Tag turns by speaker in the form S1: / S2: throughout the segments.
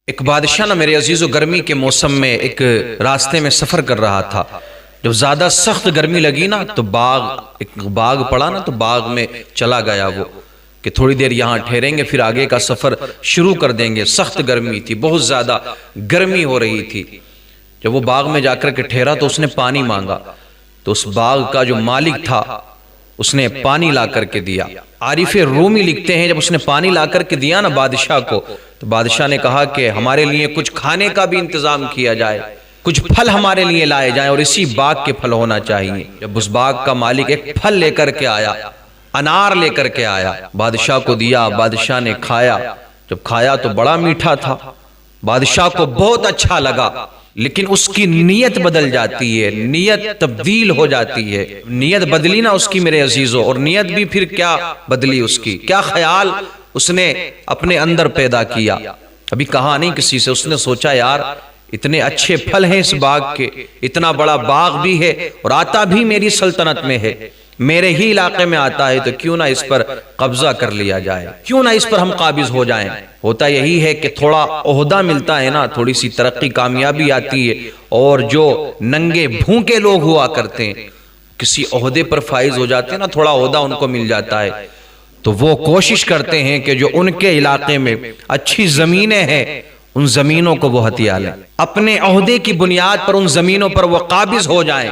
S1: ایک بادشاہ نا میرے عزیز و گرمی کے موسم میں ایک راستے میں سفر کر رہا تھا۔ جب زیادہ سخت گرمی لگی نا تو ایک باغ پڑا نا تو باغ میں چلا گیا وہ کہ تھوڑی دیر یہاں ٹھہریں گے پھر آگے کا سفر شروع کر دیں گے۔ سخت گرمی تھی، بہت زیادہ گرمی ہو رہی تھی۔ جب وہ باغ میں جا کر کے ٹھہرا تو اس نے پانی مانگا تو اس باغ کا جو مالک تھا اس نے پانی لا کر کے دیا۔ عارف رومی لکھتے ہیں جب اس نے پانی لا کر کے دیا نا بادشاہ کو تو بادشاہ نے کہا کہ ہمارے لیے کچھ کھانے کا بھی انتظام کیا جائے، کچھ پھل ہمارے لیے لائے جائیں اور اسی باغ کے پھل ہونا چاہیے۔ جب اس باغ کا مالک ایک پھل لے کر کے آیا، انار لے کر کے آیا، بادشاہ کو دیا، بادشاہ نے کھایا۔ جب کھایا تو بڑا میٹھا تھا، بادشاہ کو بہت اچھا لگا، لیکن اس کی نیت بدل جاتی ہے، نیت تبدیل ہو جاتی ہے۔ نیت بدلی نا اس کی میرے عزیزو، اور نیت بھی پھر کیا بدلی اس کی، کیا خیال اس نے اپنے اندر پیدا کیا۔ ابھی کہا نہیں کسی سے، اس نے سوچا یار اتنے اچھے پھل ہیں اس باغ کے، اتنا بڑا باغ بھی ہے اور آتا بھی میری سلطنت میں ہے، میرے ہی علاقے میں آتا ہے، تو کیوں نہ اس پر قبضہ کر لیا جائے، کیوں نہ اس پر ہم قابض ہو جائیں۔ ہوتا یہی ہے کہ تھوڑا عہدہ ملتا ہے نا، تھوڑی سی ترقی کامیابی آتی ہے، اور جو ننگے بھوکے لوگ ہوا کرتے ہیں کسی عہدے پر فائز ہو جاتے ہیں نا، تھوڑا عہدہ ان کو مل جاتا ہے تو وہ کوشش کرتے ہیں کہ جو ان کے علاقے میں اچھی زمینیں ہیں ان زمینوں کو وہ ہتھیا لیں، اپنے عہدے کی بنیاد پر ان زمینوں پر وہ قابض ہو جائیں۔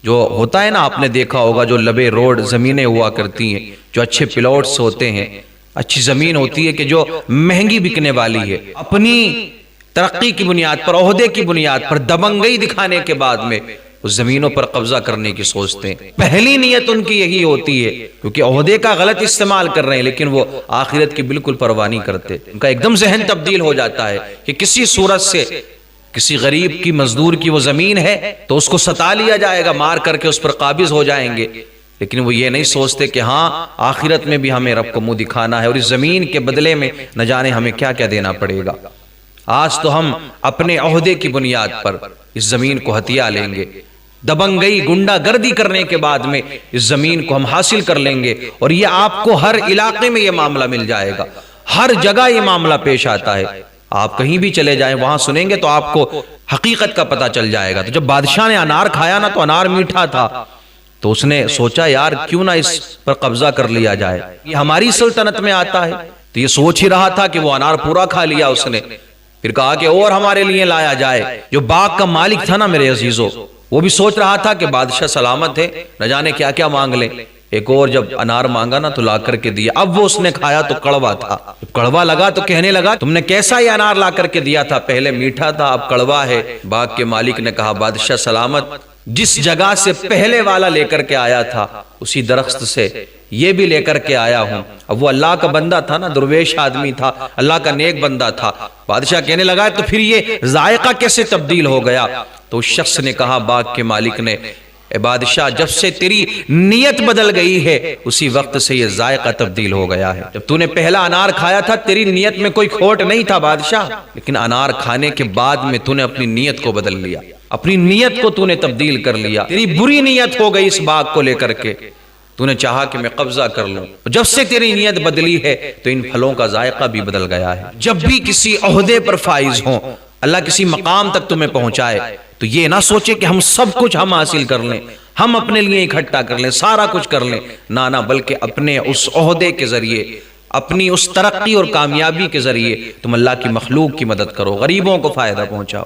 S1: جو ہوتا ہے نا، آپ نے دیکھا ہوگا جو لبے روڈ زمینیں ہوا کرتی ہیں، جو اچھے پلاٹس ہوتے ہیں، اچھی زمین ہوتی ہے کہ جو مہنگی بکنے والی ہے، اپنی ترقی کی بنیاد پر، عہدے کی بنیاد پر دبنگئی دکھانے کے بعد میں اس زمینوں پر قبضہ کرنے کی سوچتے ہیں۔ پہلی نیت ان کی یہی ہوتی ہے، کیونکہ عہدے کا غلط استعمال کر رہے ہیں لیکن وہ آخرت کی بالکل پرواہ نہیں کرتے۔ ان کا ایک دم ذہن تبدیل ہو جاتا ہے کہ کسی صورت سے کسی غریب کی، مزدور کی وہ زمین ہے تو اس کو ستا لیا جائے گا، مار کر کے اس پر قابض ہو جائیں گے، لیکن وہ یہ نہیں سوچتے کہ ہاں آخرت میں بھی ہمیں رب کو منہ دکھانا ہے اور اس زمین کے بدلے میں نہ جانے ہمیں کیا کیا دینا پڑے گا۔ آج تو ہم اپنے عہدے کی بنیاد پر اس زمین کو ہتھیا لیں گے، دبنگئی گنڈا گردی کرنے کے بعد میں اس زمین کو ہم حاصل کر لیں گے، اور یہ آپ کو ہر علاقے میں یہ معاملہ مل جائے گا، ہر جگہ یہ معاملہ پیش آتا ہے۔ آپ کہیں بھی چلے جائیں وہاں سنیں گے تو آپ کو حقیقت کا پتہ چل جائے گا۔ تو جب بادشاہ نے انار کھایا نا تو انار میٹھا تھا، تو اس نے سوچا یار کیوں نہ اس پر قبضہ کر لیا جائے، یہ ہماری سلطنت میں آتا ہے۔ تو یہ سوچ ہی رہا تھا کہ وہ انار پورا کھا لیا اس نے، پھر کہا کہ اور ہمارے لیے لایا جائے۔ جو باغ کا مالک تھا نا میرے عزیزو، وہ بھی سوچ رہا تھا کہ بادشاہ سلامت ہے، نہ جانے کیا کیا مانگ لیں۔ ایک اور جب انار مانگا نا تو لا کر کے دیا۔ اب وہ اس نے کھایا تو کڑوا تھا، جب کڑوا لگا تو کہنے لگا تم نے کیسا یہ انار لا کر کے دیا تھا، پہلے میٹھا تھا اب کڑوا ہے۔ باغ کے مالک نے کہا بادشاہ سلامت، جس جگہ سے پہلے والا لے کر کے آیا تھا اسی درخت سے یہ بھی لے کر کے آیا ہوں۔ اب وہ اللہ کا بندہ تھا نا، درویش آدمی تھا، اللہ کا نیک بندہ تھا۔ بادشاہ کہنے لگا تو پھر یہ ذائقہ کیسے تبدیل ہو گیا؟ تو اس شخص نے کہا، باغ کے مالک نے، اے بادشاہ جب سے تیری نیت بدل گئی ہے اسی وقت سے یہ ذائقہ تبدیل ہو گیا ہے۔ جب تو نے پہلا انار کھایا تھا تیری نیت میں کوئی کھوٹ نہیں تھا بادشاہ، لیکن انار کھانے کے بعد میں تو نے اپنی نیت کو بدل لیا، اپنی نیت کو تو نے تبدیل کر لیا، تیری بری نیت ہو گئی اس باغ کو لے کر کے، تو نے چاہا کہ میں قبضہ کر لوں۔ جب سے تیری نیت بدلی ہے تو ان پھلوں کا ذائقہ بھی بدل گیا ہے۔ جب بھی کسی عہدے پر فائز ہوں، اللہ کسی مقام تک تمہیں پہنچائے تو یہ نہ سوچے کہ ہم سب کچھ ہم حاصل کر لیں، ہم اپنے لیے اکٹھا کر لیں، سارا کچھ کر لیں، نہ بلکہ اپنے اس عہدے کے ذریعے، اپنی اس ترقی اور کامیابی کے ذریعے تم اللہ کی مخلوق کی مدد کرو، غریبوں کو فائدہ پہنچاؤ۔